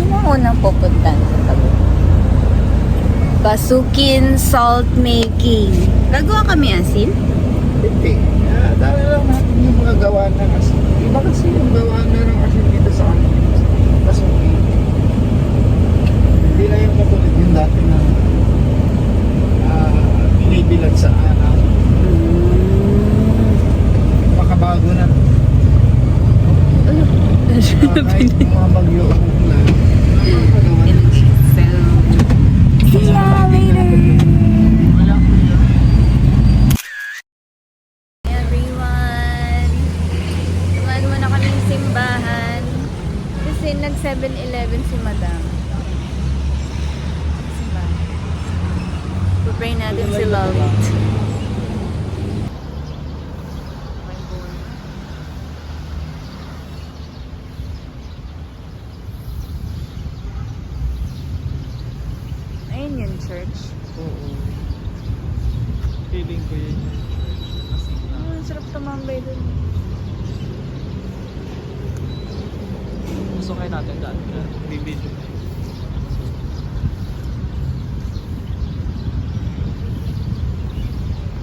Ano mo unang pupuntan sa Taguig? Basukin Salt Making. Gagawa kami asin? Hindi. Dahil lang natin yung mga gawa ng asin. Iba kasi yung gawa na ng asin dito sa amin. Kasi hindi na yung katulad yung dati na binibilad sa araw. Makabago na. Kahit mga bagyo o ulan. See ya later! Everyone! Tumaan muna kaming simbahan. Kasi nag 7-Eleven si Madam. Simbahan. Pupray natin si Lolit. Ayun yung church. Oo. Feeling ko yun. Ang sarap tumambay dun. Gusto kayo natin daan. Bibidyo.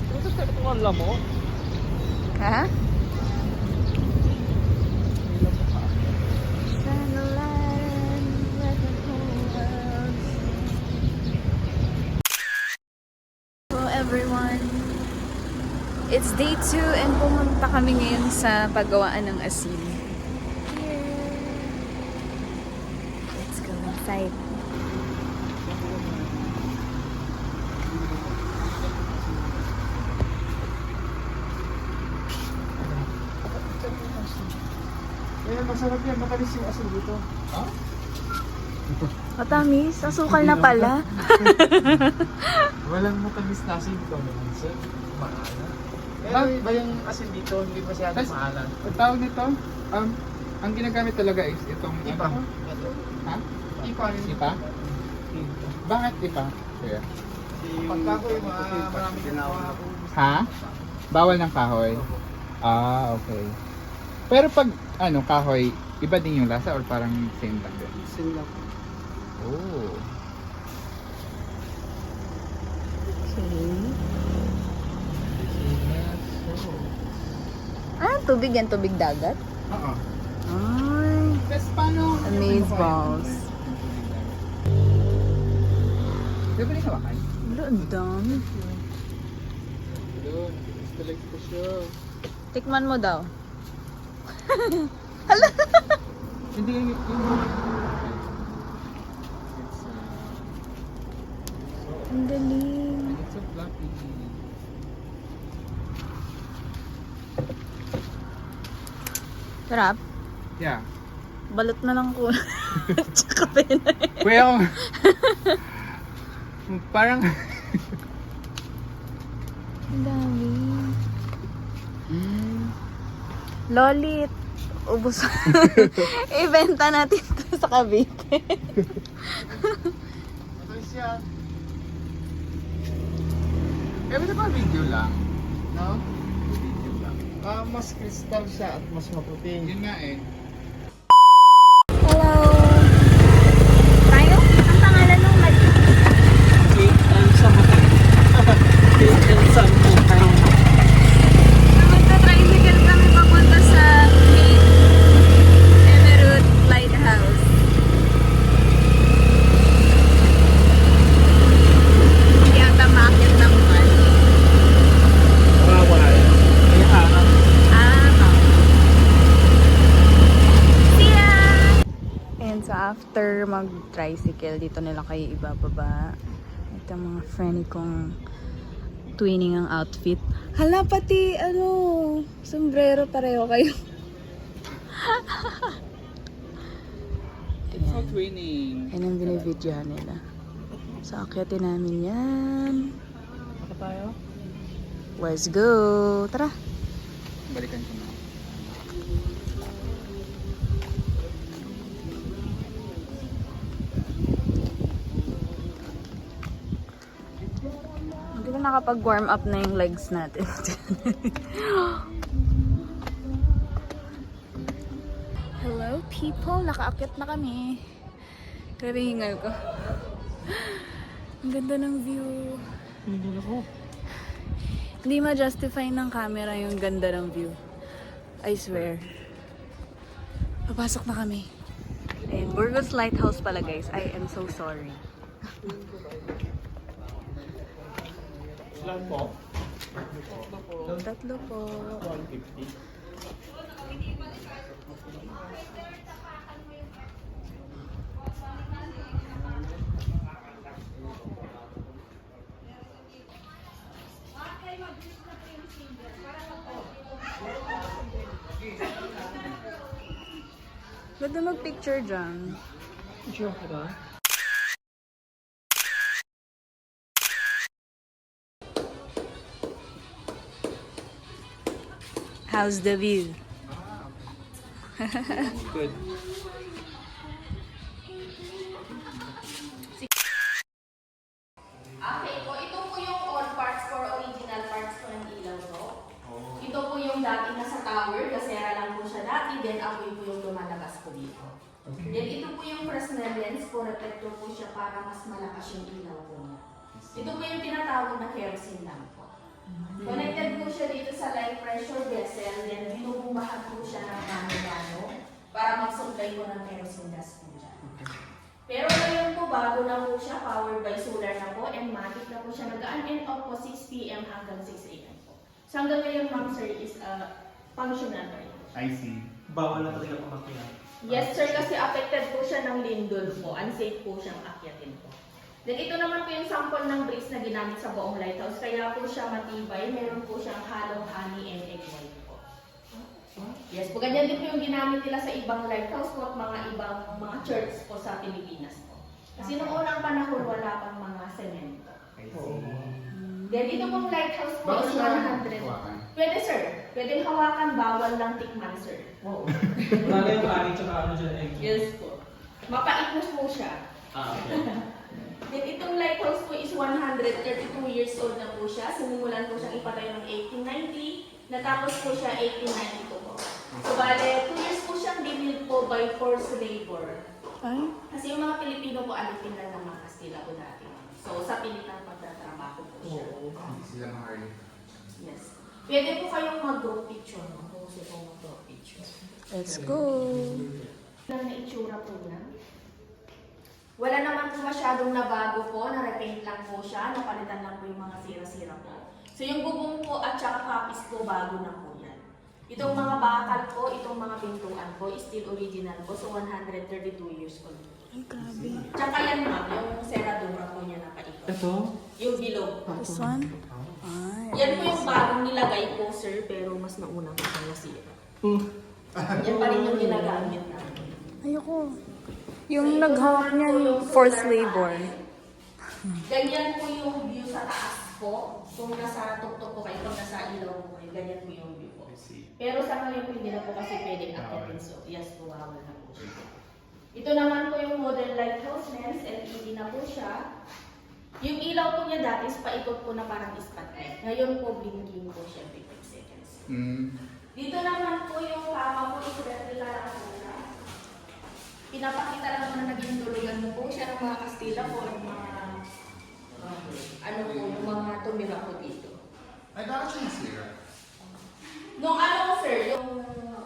Ito sa ito ang lamo. Ha? Shine a light, let the whole world see. Hello everyone! It's day 2 and pumunta kami ngayon sa paggawaan ng asin. Let's go inside. Eh, masarap yan. Matalis yung asin dito. Ha? Matamis, asukal na pala. Walang matamis na asin dito naman, sir. Maalat. Ano ba yung asin dito? Hindi masyadong maalat. Ang tawag nito, ang ginagamit talaga is itong Ipa. ano? Ha? Ipa. Ipa? Bakit ipa? Kaya. Pagka ko yung maraming ginawa. Ha? Bawal ng kahoy? Ah, okay. Pero pag ano, kahoy, iba din yung lasa or parang same lang din? Asin lang. Oh. Okay. Ah, tubig yan, tubig dagat? Oo. Ay, Tapos paano? amaze balls. Di ba rin hawakan? Wala, ang dami. Doon. Talaga ko siya. Tikman mo daw. Hindi yung... It's, Ang galing. it's so fluffy. Sarap. Yeah. Balot na lang ko. Tsaka pena. Well, parang... Ang dami. Lolit. Ubus. Ibenta natin to sa Cavite. Matalis yan. Eh, ba't ba video lang? No? Video lang. Mas kristal siya at mas maputi. Yun nga eh. Hello. Tayo? Ang pangalan ng mag... Cake and samutay. Cake and samutay. Magta-tricycle kami papunta sa Cape Emerald Lighthouse. Hindi ata maakyat ng man. Wala. May harap. See ya! And so after mag-tricycle, dito nila kayo ibababa. Ito ang mga friend kong twinning ang outfit. Hala, pati ano, sombrero pareho kayo. It's so twinning. Yan ang binibidyohan nila. So, akyatin namin yan. Baka tayo? Let's go! Tara! Balikan ko na. Hindi ko nakapag-warm up na yung legs natin. Hello people! Nakaakyat na kami. Grabe hingal ko. Ang ganda ng view. Hindi ma-justify ng camera yung ganda ng view. I swear. Papasok na kami. Ayan, Burgos Lighthouse pala guys. I am so sorry. Ilan po? Tatlo po. 150. Ganda mag-picture dyan. Picture ko ba? How's the view? Good. Okay po, ito po yung all parts or original parts po ng ilaw to. Ito po yung dati nasa tower, gasera lang po siya dati, then apoy po yung lumalabas po dito. Then ito po yung Fresnel lens, po reflector po siya para mas malakas yung ilaw po niya. Ito po yung tinatawag na kerosene lamp po. Connected po siya dito sa light pressure vessel, then binubumbahan po siya ng mano-mano para mag-supply po ng kerosene gas po dyan. Pero ngayon po, bago na po siya, powered by solar na po, and matic na po siya, nag-on and off po 6 p.m. hanggang 6 a.m. po. So hanggang ngayon, ma'am sir, is functional pa rin. I see. Bawal na talaga pumakyat. Yes sir, kasi affected po siya ng lindol po, unsafe po siyang akyatin po. Then ito naman po yung sample ng bricks na ginamit sa buong lighthouse, kaya po siya matibay, meron po siyang halong honey and egg white po. Yes po, ganyan din po yung ginamit nila sa ibang lighthouse po at mga ibang mga church po sa Pilipinas po. Kasi noong unang panahon wala pang mga semento. I see. Then ito pong lighthouse po Bawal is siya 100. hawakan. Pwede sir, pwedeng hawakan, bawal lang tikman sir. Oo. Lalo yung kanin tsaka ano dyan, egg. Yes po. Mapait po siya. Okay. Then itong lighthouse po is 132 years old na po siya. Sinimulan po siyang ipatayo ng 1890. Natapos po siya 1892 po. So bale, 2 years po siyang dinil po by forced labor. Ay, Kasi yung mga Pilipino po alipin lang ng mga Kastila po dati. So sa Pilipinas magtatrabaho po siya. Hindi sila ma-early. Yes. Pwede po kayong mag-group picture. No? Kung gusto po mag-group picture. let's go. Lang na itsura po niya. Wala naman po masyadong nabago po, na-repaint lang po siya, napalitan lang po yung mga sira-sira po. So yung bubong po at saka kapis po, bago na po yan. Itong mga bakal po, itong mga pintuan po, is still original po, so 132 years old. Ay, grabe. Tsaka yan ma'am, yung seradura po niya napaikot. Ito? Yung bilog. This one? Ay. Yan po yung bagong nilagay po sir, pero mas nauna po siyang nasira. Yan pa rin yung ginagamit namin. Ayoko. Yung naghawak niyan, forced labor. Ganyan po yung view sa taas po. Kung nasa tuktok po kayo, kung nasa ilaw po kayo, ganyan po yung view po. I see. Pero sa ngayon po hindi na po kasi pwedeng akitin. So yes po, bawal na po siya. Ito naman po yung modern lighthouse lens, LED na po siya. Yung ilaw po niya dati is paikot po na parang spotlight. Ngayon po, blinking po siya every 5 seconds. Dito naman po yung kama po, is replica lang po siya. Pinapakita lang naman na naging tulugan mo po siya ng mga Kastila po, ng mga ano po, yung mga tumira po dito. Ay, bakit siya nasira? Nung ano sir, yung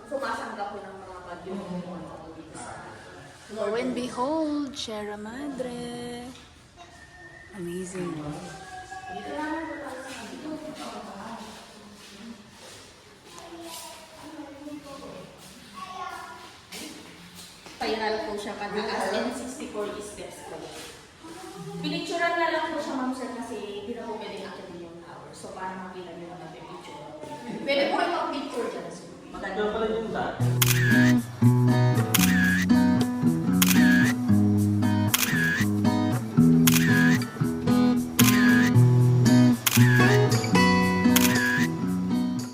sumasangga po ng mga bagyo po dito sa Lo and behold, Sierra Madre. Amazing. Dito naman po tayo sa dito. Spiral po siya pataas and 64 steps po. Pinicturean na lang po siya ma'am sir kasi hindi na po pwedeng akitin yung tower. So para makita nyo naman yung picture. Pwede po kayo mag-picture dyan sir. Maganda. Ito pala yung dati.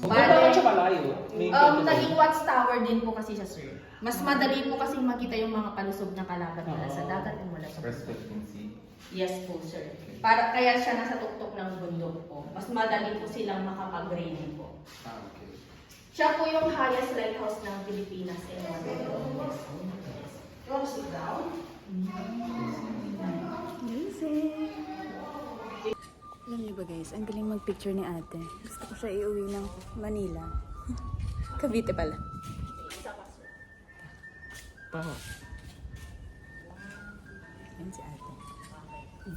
Bakit siya malayo? May Naging watchtower din po kasi siya sir. Mas madali po kasi makita yung mga palusog na kalaban nila sa dagat and mula sa Perspective sea. Yes po sir. Para kaya siya nasa tuktok ng bundok po. Mas madali po silang makapag-raining po. Ah, okay. Siya po yung highest lighthouse ng Pilipinas and one of the longest. You want to sit down? Guys, ang galing mag-picture ni ate. Gusto ko siya iuwi ng Manila. Cavite pala. Yan si ate.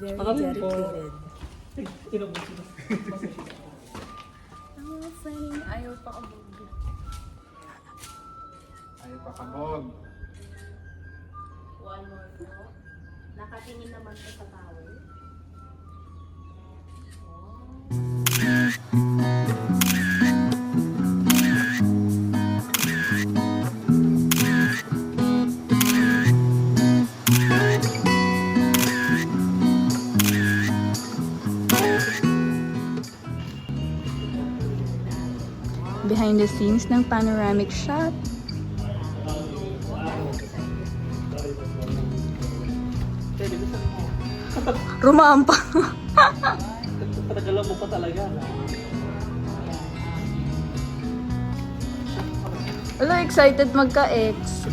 Very dedicated. Ang friend, ayaw pa kabog. Ayaw pa kabog. One more po. Nakatingin naman po sa tower. Behind the scenes ng panoramic shot. Rumampa. Patagalan mo pa talaga. Wala, excited magka-ex.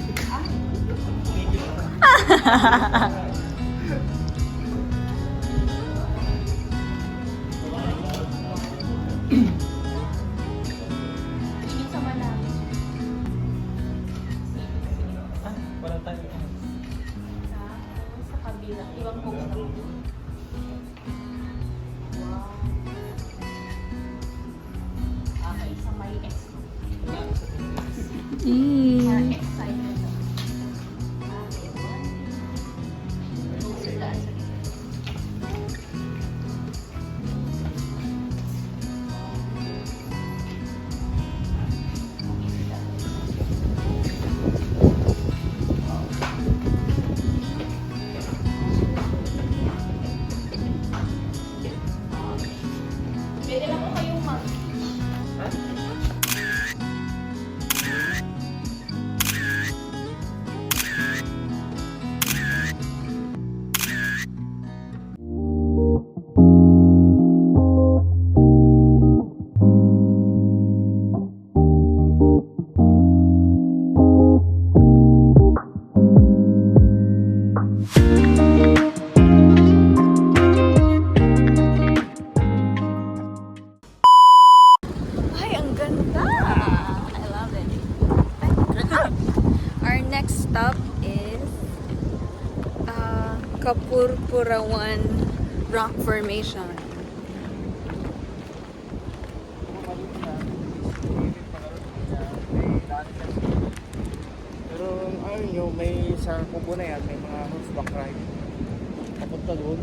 Tingin sa malalim. Wala tayo. Sa kabila. Ibang po. Wow. Okay, sa may X. Parang excited. Okay, one. Closer daan sa gitna. Pwede na po kayong mag... Ay, ang ganda! I love it. Our next stop is Kapurpurawan Rock Formation. Pero ano nyo, may sa kubo na yan, may mga horseback ride. Papunta doon.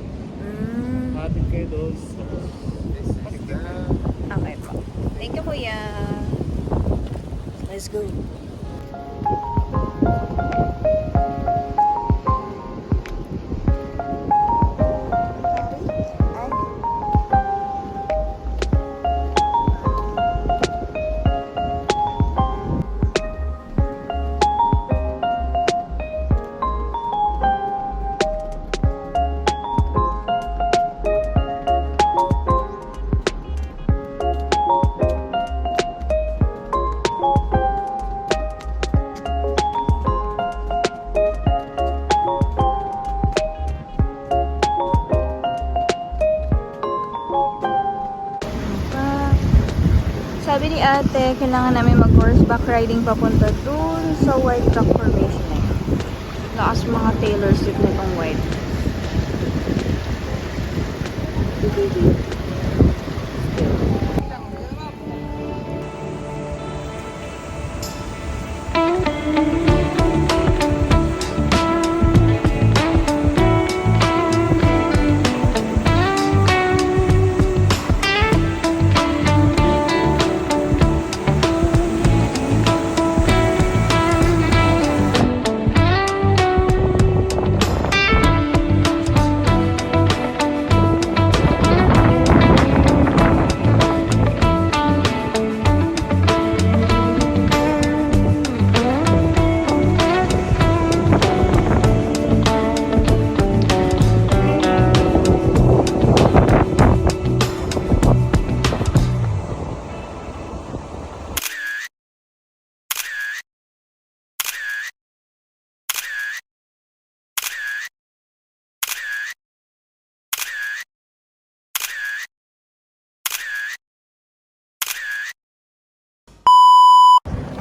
Matid kayo doon. Okay po. Thank you, kuya. Let's go. Sabi ni ate, kailangan namin mag-horseback riding papunta dun sa White Rock Formation na yun. Lakas mga Taylor Swift nitong white.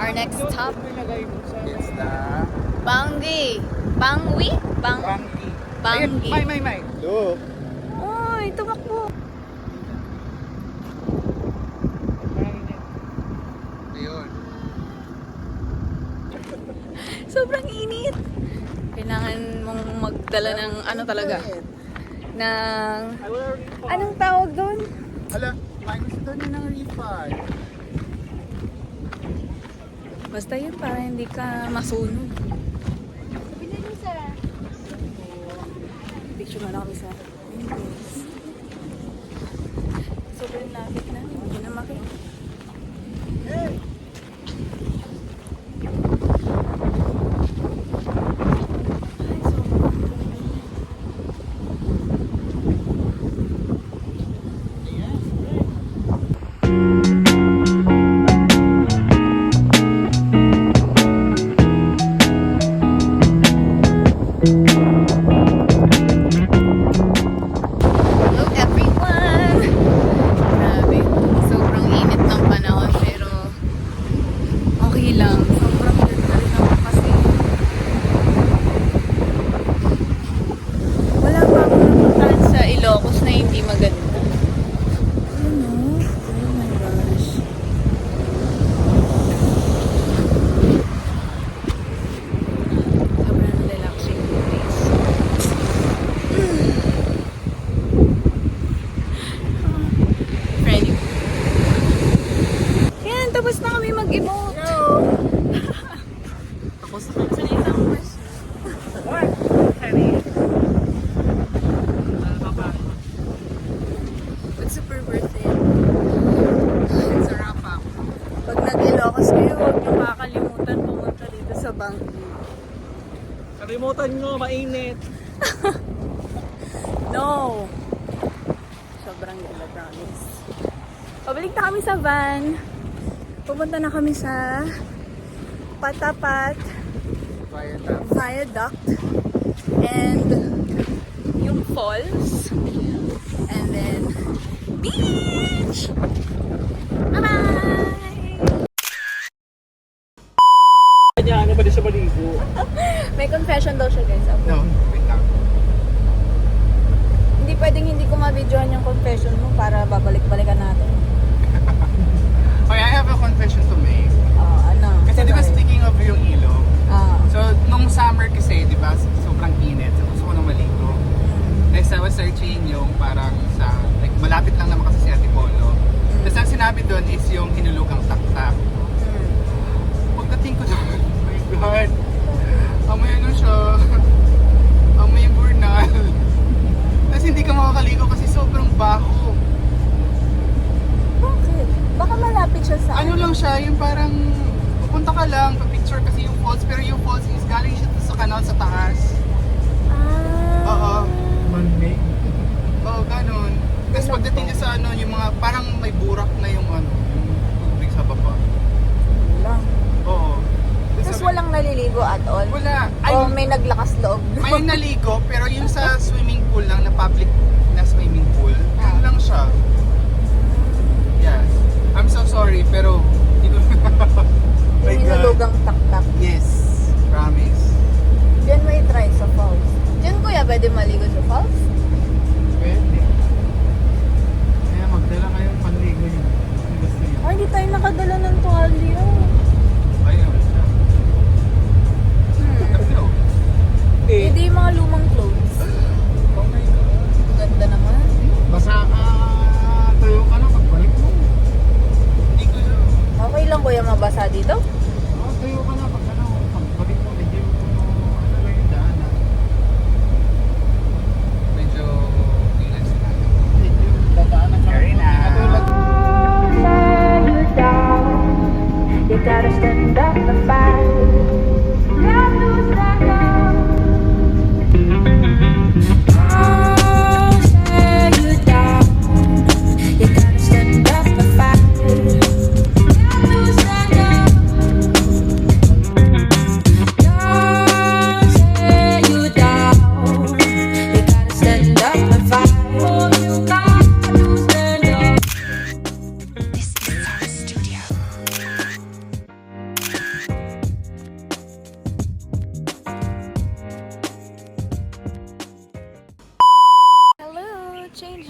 Our next stop, It's the Banggi. Bangwi? Bangki. Banggi. Ayun, may. Look. Ay, tumakbo. Ayun. Sobrang init. Kailangan mong magdala ng ano talaga. Ng... Anong tawag doon? Hala, minus doon yun ng refund. Basta yun para hindi ka masunog. Picture mo na kami sa windows. Sobrang lapit na. Hindi na makita. Ay, sobrang Hello everyone! Grabe, sobrang init ng panahon pero okay lang. Sobrang ganda rin ako kasi wala pa akong napuntahan sa Ilocos na hindi maganda. Ano? Oh my gosh. Sobrang relaxing place. Ready? Yan, tapos na kami mag-emote. Tapos na kami sa isang bus. But super worth it. It's a wrap up. Pag nag-Ilocos kayo, huwag niyo makakalimutan pumunta dito sa Banggi. Kalimutan nyo, mainit. No! Sobrang ganda, promise. Pabalik na kami sa van. Pupunta na kami sa Patapat Viaduct. And yung falls. And then beach! Bye-bye! Kanya, ano ba din siya maligo? May confession daw siya, guys. No, wait lang. Hindi pwedeng hindi ko ma-videoan yung confession mo para babalik-balikan natin. Okay, I have a confession to make. Ano? Kasi di ba speaking of yung ilog, Ah. so nung summer kasi, di ba, sobrang init. So gusto ko na maligo. Next I was searching yung parang sa, like malapit lang naman kasi si Antipolo. Tapos ang sinabi doon is yung hinulugang taktak. Pagdating ko doon, oh my God, amoy ano siya, amoy yung burnal. Tapos hindi ka makakaligo kasi sobrang baho. Bakit? Baka malapit siya sa Ano lang siya, yung parang pupunta ka lang, pa-picture kasi yung falls, pero yung falls is galing siya sa kanal sa taas. Ah. Oo. Monday. Oo, ganun. Tapos pagdating niya sa ano, yung mga parang may burak na yung ano, yung tubig sa baba. Lang. Oo. Tapos walang naliligo at all? Wala. Ay, O may naglakas loob? may naligo, pero yung sa swimming pool lang, na public na swimming pool, yun lang siya. Yes. I'm so sorry, pero Yung my God. hinulugang taktak. Yes. Promise. Diyan may try sa falls. Diyan kuya, pwede maligo sa falls? Pwede. Kaya magdala kayong panligo niyo. Kung gusto niyo. Ay, hindi tayo nakadala ng tuwalya. Ayun. Tatlo. Hindi yung mga lumang clothes. Oh my God. Ganda naman. Basa ka, tuyo ka na pagbalik mo. Hindi ko yun. Okay lang kuya mabasa dito? Oo, tuyo ka na pag ano, pagbalik mo, medyo ano lang yung daanan. Medyo relax na. Medyo dadaanan ka. Very nice. Katulad You gotta stand up and fight. Got to stand up.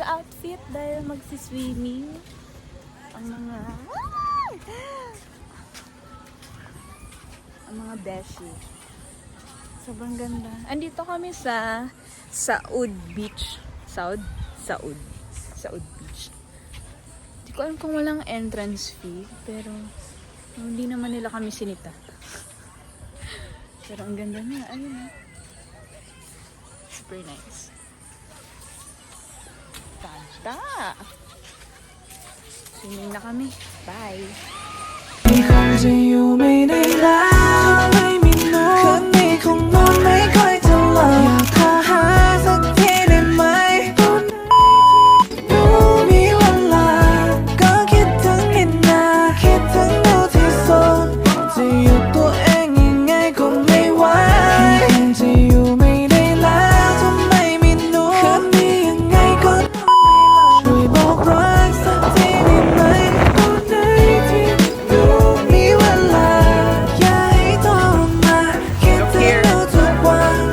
nag-outfit dahil magsiswimming. Ang mga beshi. Sobrang ganda. Andito kami sa Saud Beach. Saud Beach. Hindi ko alam kung walang entrance fee, pero hindi naman nila kami sinita. Pero ang ganda na. Ayun. Super nice. Ganda! Swimming na kami. Bye! 你看见有美的来ไม่มีนอนคืนนี้คงนอนไม่ค่อยจะหลับอยากพาหาสักทีได้ไหมตอนไหนที่รู้มีเวลาก็คิดถึงนี่นาคิดถึงดูที่สุดจะอยู่ตัวเองยังไงก็ไม่ไหวจะอยู่ไม่ได้แล้วถ้าไม่มีหนูคืนนี้ยังไงก็นอนไม่หลับช่วยบอกรักสักทีได้ไหมตอนไหนที่รู้มีเวลาอย่าให้โทรมาคิดถึงเราทุกวัน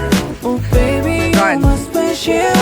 Oh baby you're my special